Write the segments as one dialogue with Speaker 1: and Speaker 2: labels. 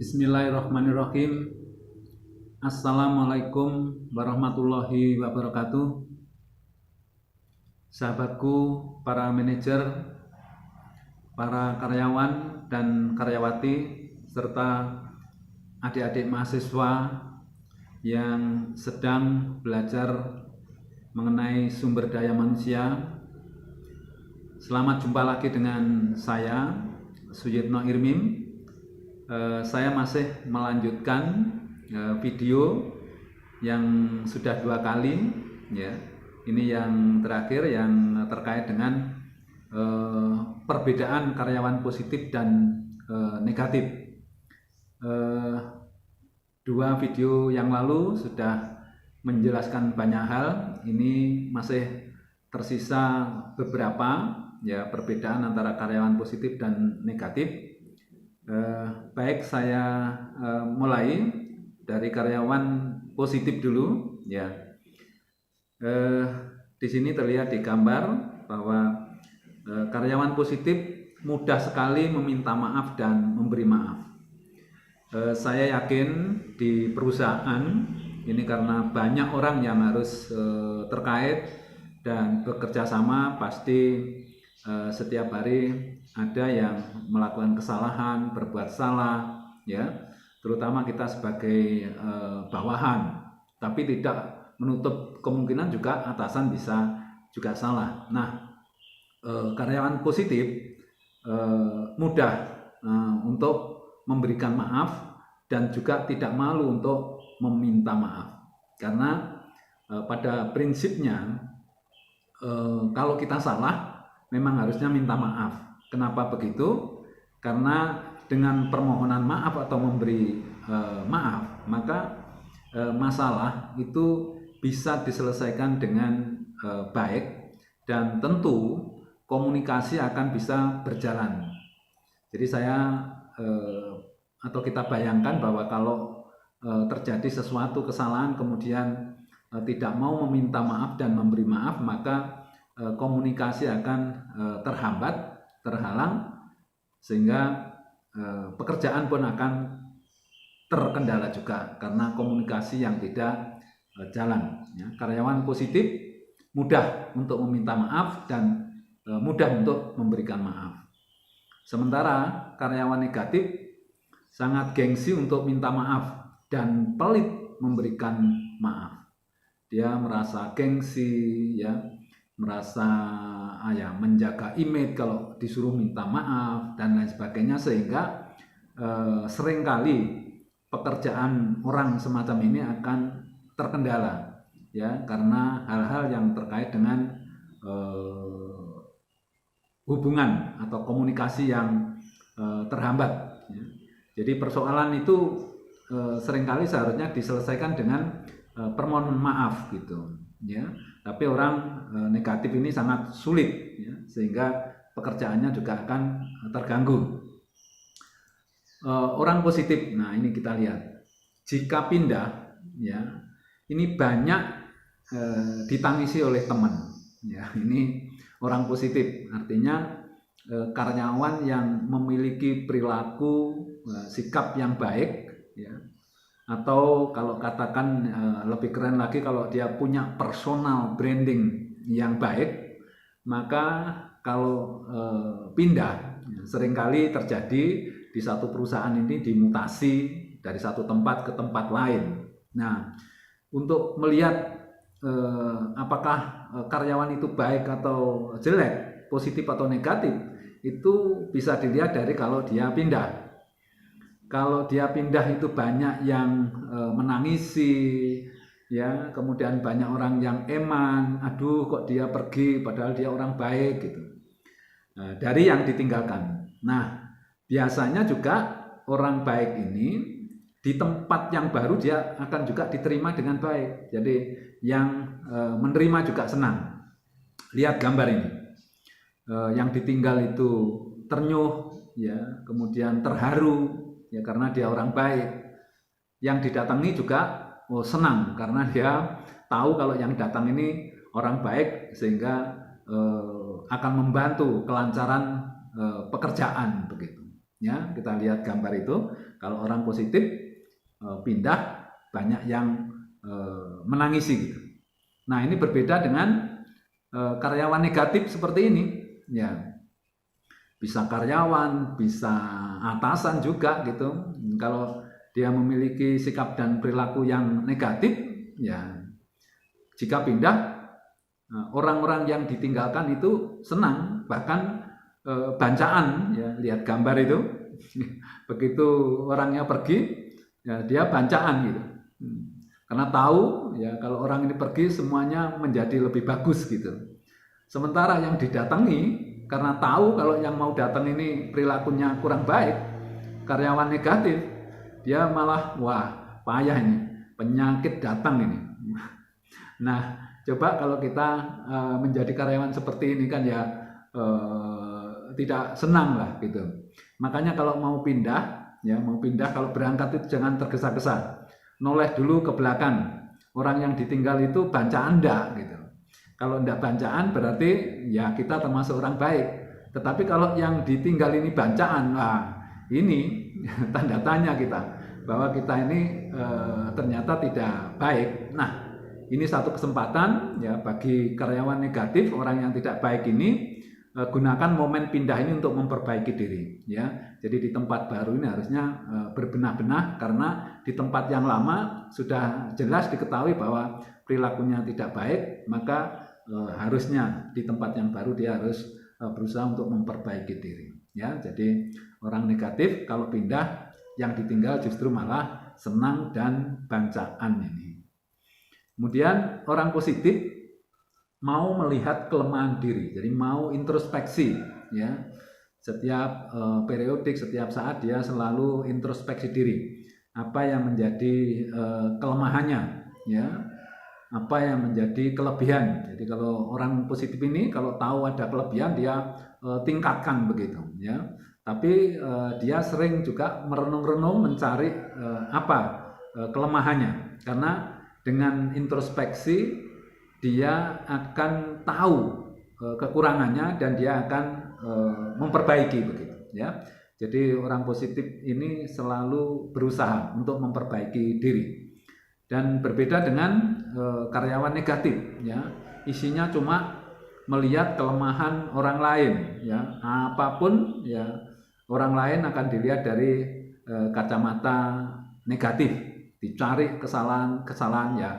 Speaker 1: Bismillahirrahmanirrahim. Assalamualaikum warahmatullahi wabarakatuh. Sahabatku, para manajer, para karyawan dan karyawati, serta adik-adik mahasiswa yang sedang belajar mengenai sumber daya manusia. Selamat jumpa lagi dengan saya, Suyitno Irmim. Saya masih melanjutkan video yang sudah 2 kali, ya. Ini yang terakhir yang terkait dengan perbedaan karyawan positif dan negatif. 2 video yang lalu sudah menjelaskan banyak hal. Ini masih tersisa beberapa, ya, perbedaan antara karyawan positif dan negatif. Baik, saya mulai dari karyawan positif dulu, ya. Di sini terlihat di gambar bahwa karyawan positif mudah sekali meminta maaf dan memberi maaf. Saya yakin di perusahaan ini, karena banyak orang yang harus terkait dan bekerja sama, pasti setiap hari ada yang melakukan kesalahan, berbuat salah, ya, terutama kita sebagai bawahan. Tapi tidak menutup kemungkinan juga atasan bisa juga salah. Nah, karyawan positif mudah untuk memberikan maaf dan juga tidak malu untuk meminta maaf, karena pada prinsipnya kalau kita salah memang harusnya minta maaf. Kenapa begitu? Karena dengan permohonan maaf atau memberi maaf, maka masalah itu bisa diselesaikan dengan baik, dan tentu komunikasi akan bisa berjalan. Jadi atau kita bayangkan bahwa kalau terjadi sesuatu kesalahan kemudian tidak mau meminta maaf dan memberi maaf, maka komunikasi akan terhalang, sehingga pekerjaan pun akan terkendala juga karena komunikasi yang tidak jalan, ya. Karyawan positif mudah untuk meminta maaf dan mudah untuk memberikan maaf. Sementara karyawan negatif sangat gengsi untuk minta maaf dan pelit memberikan maaf. Dia merasa gengsi, ya, merasa menjaga image kalau disuruh minta maaf dan lain sebagainya, sehingga seringkali pekerjaan orang semacam ini akan terkendala, ya, karena hal-hal yang terkait dengan hubungan atau komunikasi yang terhambat, ya. Jadi persoalan itu seringkali seharusnya diselesaikan dengan permohonan maaf, gitu, ya. Tapi orang negatif ini sangat sulit, ya, sehingga pekerjaannya juga akan terganggu. Orang positif, nah ini kita lihat, jika pindah, ya, ini banyak ditangisi oleh teman, ya. Ini orang positif, artinya karyawan yang memiliki perilaku sikap yang baik, ya. Atau kalau katakan lebih keren lagi, kalau dia punya personal branding yang baik, maka kalau pindah, seringkali terjadi di satu perusahaan ini dimutasi dari satu tempat ke tempat lain. Nah, untuk melihat apakah karyawan itu baik atau jelek, positif atau negatif, itu bisa dilihat dari kalau dia pindah. Kalau dia pindah itu banyak yang menangisi, ya, kemudian banyak orang yang eman, aduh kok dia pergi padahal dia orang baik, gitu. Nah, dari yang ditinggalkan. Nah, biasanya juga orang baik ini di tempat yang baru dia akan juga diterima dengan baik. Jadi yang menerima juga senang. Lihat gambar ini, yang ditinggal itu ternyuh, ya, kemudian terharu, ya, karena dia orang baik. Yang didatangi juga senang karena dia tahu kalau yang datang ini orang baik, sehingga akan membantu kelancaran pekerjaan, begitu, Ya, kita lihat gambar itu. Kalau orang positif pindah, banyak yang menangisi gitu. Nah, ini berbeda dengan karyawan negatif seperti ini. Ya, bisa karyawan, bisa atasan juga gitu. Kalau dia memiliki sikap dan perilaku yang negatif, ya jika pindah, orang-orang yang ditinggalkan itu senang, bahkan bancaan, ya lihat gambar itu. Begitu orangnya pergi, ya dia bancaan gitu. Karena tahu ya kalau orang ini pergi semuanya menjadi lebih bagus gitu. Sementara yang didatangi karena tahu kalau yang mau datang ini perilakunya kurang baik, karyawan negatif, dia malah wah payah ini, penyakit datang ini. Nah, coba kalau kita menjadi karyawan seperti ini kan ya tidak senang lah gitu. Makanya kalau mau pindah, ya mau pindah kalau berangkat itu jangan tergesa-gesa. Noleh dulu ke belakang. Orang yang ditinggal itu bancaan enggak gitu. Kalau enggak bancaan berarti ya kita termasuk orang baik. Tetapi kalau yang ditinggal ini bancaan, nah ini tanda tanya kita bahwa kita ini ternyata tidak baik. Nah, ini satu kesempatan ya bagi karyawan negatif, orang yang tidak baik ini, gunakan momen pindah ini untuk memperbaiki diri ya. Jadi di tempat baru ini harusnya berbenah-benah, karena di tempat yang lama sudah jelas diketahui bahwa perilakunya tidak baik, maka harusnya di tempat yang baru dia harus berusaha untuk memperbaiki diri ya. Jadi orang negatif kalau pindah, yang ditinggal justru malah senang dan bancaan ini. Kemudian orang positif mau melihat kelemahan diri, jadi mau introspeksi ya. Setiap periodik, setiap saat dia selalu introspeksi diri. Apa yang menjadi kelemahannya ya, apa yang menjadi kelebihan. Jadi kalau orang positif ini kalau tahu ada kelebihan dia tingkatkan begitu ya. Tapi dia sering juga merenung-renung mencari apa kelemahannya, karena dengan introspeksi dia akan tahu kekurangannya dan dia akan memperbaiki begitu ya. Jadi orang positif ini selalu berusaha untuk memperbaiki diri, dan berbeda dengan karyawan negatif ya. Isinya cuma melihat kelemahan orang lain ya. Apapun ya orang lain akan dilihat dari kacamata negatif, dicari kesalahan-kesalahan ya.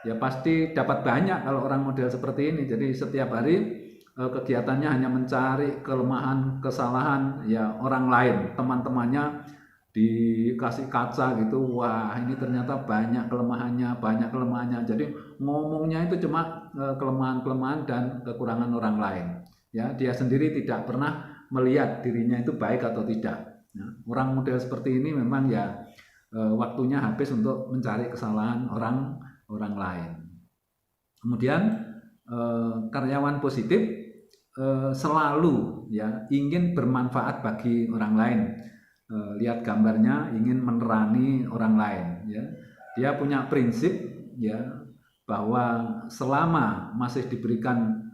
Speaker 1: Ya pasti dapat banyak kalau orang model seperti ini. Jadi setiap hari kegiatannya hanya mencari kelemahan, kesalahan ya orang lain, teman-temannya dikasih kaca gitu. Wah, ini ternyata banyak kelemahannya. Jadi ngomongnya itu cuma kelemahan-kelemahan dan kekurangan orang lain. Ya, dia sendiri tidak pernah melihat dirinya itu baik atau tidak. Ya, orang model seperti ini memang ya waktunya habis untuk mencari kesalahan orang lain. Kemudian karyawan positif selalu ya ingin bermanfaat bagi orang lain. Lihat gambarnya, ingin menerani orang lain ya. Dia punya prinsip ya bahwa selama masih diberikan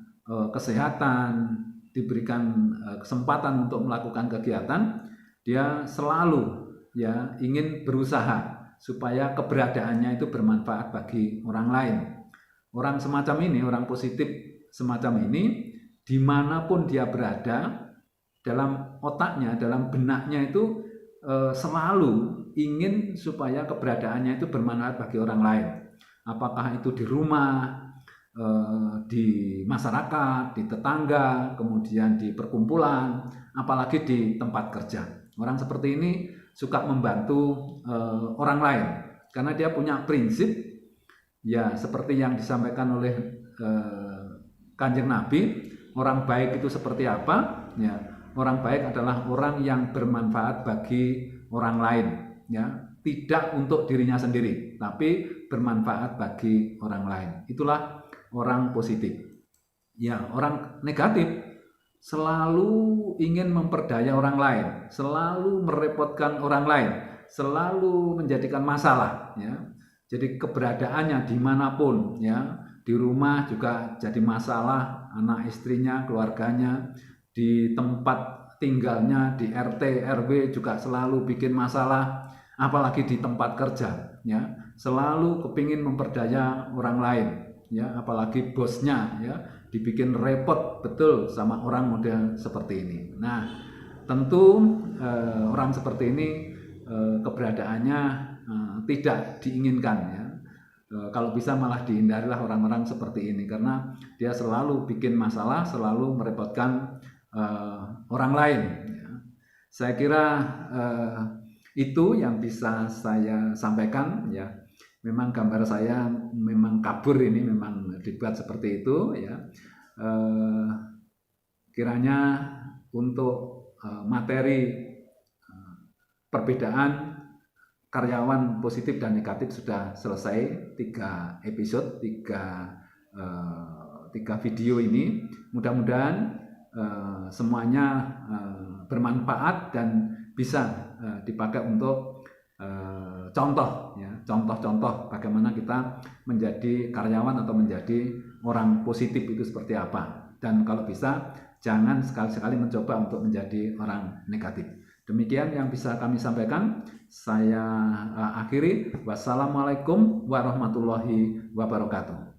Speaker 1: kesehatan, diberikan kesempatan untuk melakukan kegiatan, dia selalu ya ingin berusaha supaya keberadaannya itu bermanfaat bagi orang lain. Orang semacam ini, orang positif semacam ini, dimanapun dia berada, dalam otaknya, dalam benaknya itu selalu ingin supaya keberadaannya itu bermanfaat bagi orang lain. Apakah itu di rumah, di masyarakat, di tetangga, kemudian di perkumpulan, apalagi di tempat kerja. Orang seperti ini suka membantu orang lain karena dia punya prinsip ya seperti yang disampaikan oleh Kanjeng Nabi, orang baik itu seperti apa ya. Orang baik adalah orang yang bermanfaat bagi orang lain ya, tidak untuk dirinya sendiri tapi bermanfaat bagi orang lain. Itulah orang positif ya. Orang negatif selalu ingin memperdaya orang lain, selalu merepotkan orang lain, selalu menjadikan masalah ya. Jadi keberadaannya dimanapun ya, di rumah juga jadi masalah, anak istrinya, keluarganya, di tempat tinggalnya di RT RW juga selalu bikin masalah, apalagi di tempat kerja, ya, selalu kepingin memperdaya orang lain, ya, apalagi bosnya, ya, dibikin repot betul sama orang model seperti ini. Nah, tentu orang seperti ini keberadaannya tidak diinginkan, ya. Kalau bisa malah dihindarilah orang-orang seperti ini, karena dia selalu bikin masalah, selalu merepotkan orang lain, ya. Saya kira itu yang bisa saya sampaikan, ya. Memang gambar saya memang kabur ini, memang dibuat seperti itu, ya. Kiranya untuk materi perbedaan karyawan positif dan negatif sudah selesai, 3 episode, 3 video ini. Mudah-mudahan semuanya bermanfaat dan bisa dipakai untuk contoh, ya, contoh-contoh bagaimana kita menjadi karyawan atau menjadi orang positif itu seperti apa. Dan kalau bisa jangan sekali-sekali mencoba untuk menjadi orang negatif. Demikian yang bisa kami sampaikan. Saya akhiri. Wassalamualaikum warahmatullahi wabarakatuh.